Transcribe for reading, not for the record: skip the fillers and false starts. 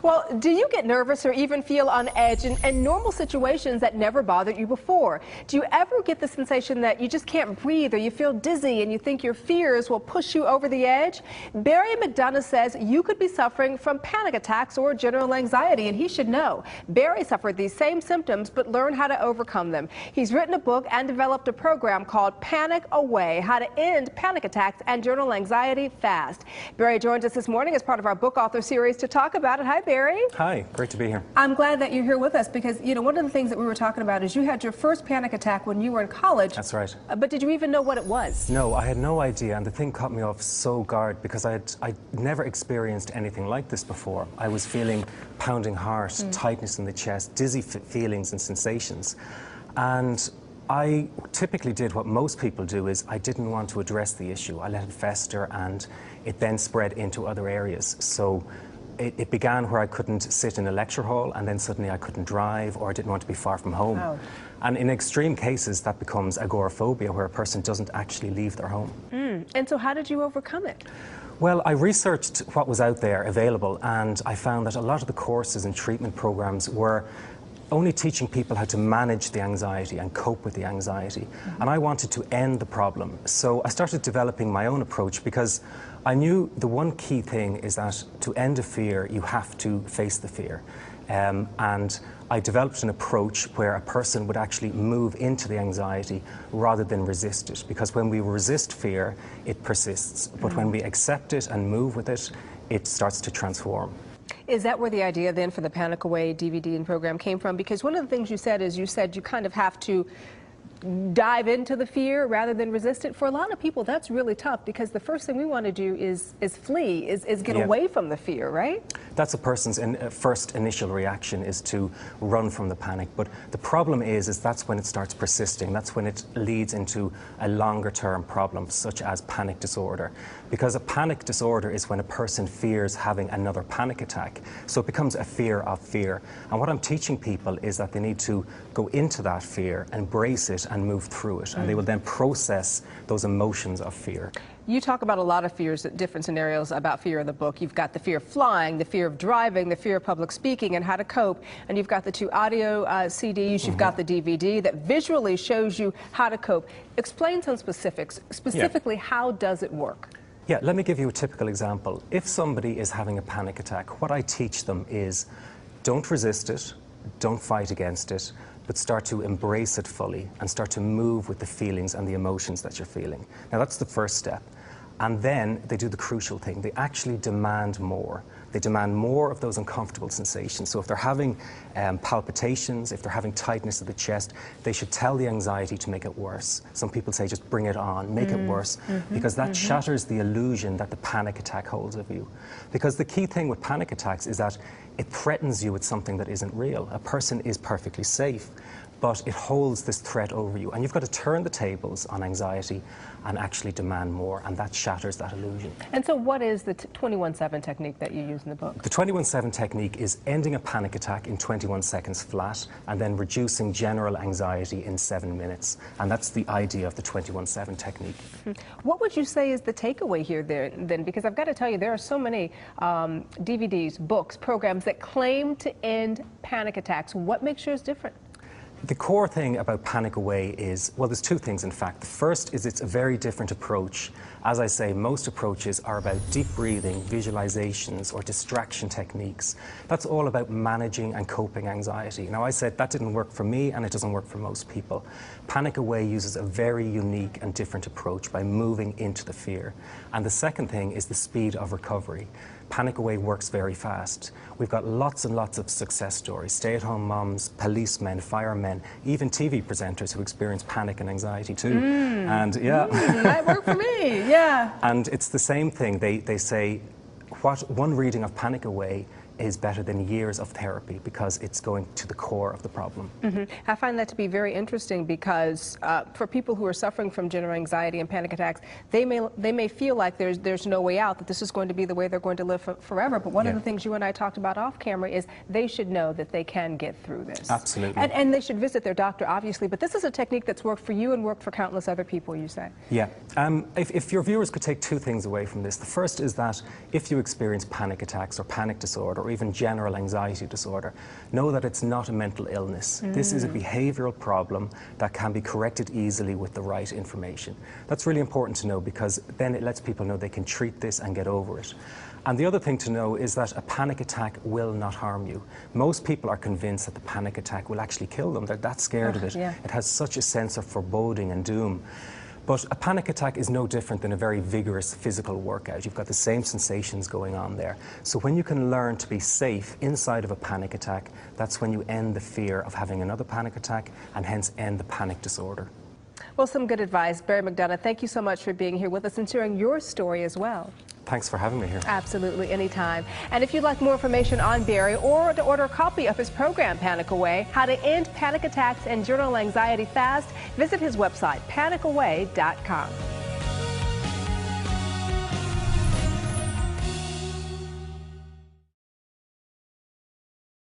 Well, do you get nervous or even feel on edge in normal situations that never bothered you before? Do you ever get the sensation that you just can't breathe or you feel dizzy and you think your fears will push you over the edge? Barry McDonough says you could be suffering from panic attacks or general anxiety, and he should know. Barry suffered these same symptoms but learned how to overcome them. He's written a book and developed a program called Panic Away: How to End Panic Attacks and General Anxiety Fast. Barry joins us this morning as part of our book author series to talk about it. Hi, Barry. Hi, great to be here. I'm glad that you're here with us because, you know, one of the things that we were talking about is you had your first panic attack when you were in college. That's right. But did you even know what it was? No, I had no idea, and the thing caught me off so guard because I'd never experienced anything like this before. I was feeling pounding heart, tightness in the chest, dizzy feelings and sensations. And I typically did what most people do, is I didn't want to address the issue. I let it fester, and it then spread into other areas. So it began where I couldn't sit in a lecture hall, and then suddenly I couldn't drive, or I didn't want to be far from home. Wow. And in extreme cases, that becomes agoraphobia, where a person doesn't actually leave their home. And so how did you overcome it? Well, I researched what was out there available, and I found that a lot of the courses and treatment programs were only teaching people how to manage the anxiety and cope with the anxiety. And I wanted to end the problem. So I started developing my own approach because I knew the one key thing is that to end a fear, you have to face the fear. And I developed an approach where a person would actually move into the anxiety rather than resist it. Because when we resist fear, it persists. But when we accept it and move with it, it starts to transform. Is that where the idea then for the Panic Away DVD and program came from? Because one of the things you said is you kind of have to dive into the fear rather than resist it. For a lot of people, that's really tough because the first thing we want to do is flee, is get away from the fear, right? That's a person's first initial reaction, is to run from the panic. But the problem is that's when it starts persisting. That's when it leads into a longer term problem, such as panic disorder. Because a panic disorder is when a person fears having another panic attack. So it becomes a fear of fear. And what I'm teaching people is that they need to go into that fear, embrace it, and move through it. And they will then process those emotions of fear. You talk about a lot of fears, different scenarios about fear in the book. You've got the fear of flying, the fear of driving, the fear of public speaking, and how to cope. And you've got the two audio CDs, you've got the DVD that visually shows you how to cope. Explain some specifics. Specifically, how does it work? Yeah, let me give you a typical example. If somebody is having a panic attack, what I teach them is don't resist it, don't fight against it, but start to embrace it fully and start to move with the feelings and the emotions that you're feeling. Now, that's the first step. And then they do the crucial thing. They actually demand more. They demand more of those uncomfortable sensations. So if they're having palpitations, if they're having tightness of the chest, they should tell the anxiety to make it worse. Some people say just bring it on, make it worse, because that shatters the illusion that the panic attack holds of you. Because the key thing with panic attacks is that it threatens you with something that isn't real. A person is perfectly safe, but it holds this threat over you. And you've got to turn the tables on anxiety and actually demand more, and that shatters that illusion. And so what is the 21-7 technique that you use in the book? The 21-7 technique is ending a panic attack in 21 seconds flat and then reducing general anxiety in 7 minutes. And that's the idea of the 21-7 technique. What would you say is the takeaway here then? Because I've got to tell you, there are so many DVDs, books, programs that claim to end panic attacks. What makes yours different? The core thing about Panic Away is, well, there's two things in fact. The first is it's a very different approach. As I say, most approaches are about deep breathing, visualizations, or distraction techniques. That's all about managing and coping anxiety. Now, I said that didn't work for me and it doesn't work for most people. Panic Away uses a very unique and different approach by moving into the fear. And the second thing is the speed of recovery. Panic Away works very fast. We've got lots and lots of success stories. Stay-at-home moms, policemen, firemen, even TV presenters who experience panic and anxiety too. And yeah. That worked for me, yeah. And it's the same thing. They say, what one reading of Panic Away is better than years of therapy because it's going to the core of the problem. I find that to be very interesting because for people who are suffering from general anxiety and panic attacks, they may feel like there's no way out, that this is going to be the way they're going to live forever. But one of the things you and I talked about off camera is they should know that they can get through this. Absolutely. And they should visit their doctor, obviously. But this is a technique that's worked for you and worked for countless other people, you say. Yeah. If your viewers could take two things away from this. The first is that if you experience panic attacks or panic disorder, or even general anxiety disorder, know that it's not a mental illness. This is a behavioral problem that can be corrected easily with the right information. That's really important to know, because then it lets people know they can treat this and get over it. And the other thing to know is that a panic attack will not harm you. Most people are convinced that the panic attack will actually kill them. They're that scared of it. Yeah. It has such a sense of foreboding and doom. But a panic attack is no different than a very vigorous physical workout. You've got the same sensations going on there. So when you can learn to be safe inside of a panic attack, that's when you end the fear of having another panic attack, and hence end the panic disorder. Well, some good advice. Barry McDonough, thank you so much for being here with us and sharing your story as well. Thanks for having me here. Absolutely, anytime. And if you'd like more information on Barry, or to order a copy of his program, Panic Away, How to End Panic Attacks and Journal Anxiety Fast, visit his website, panicaway.com.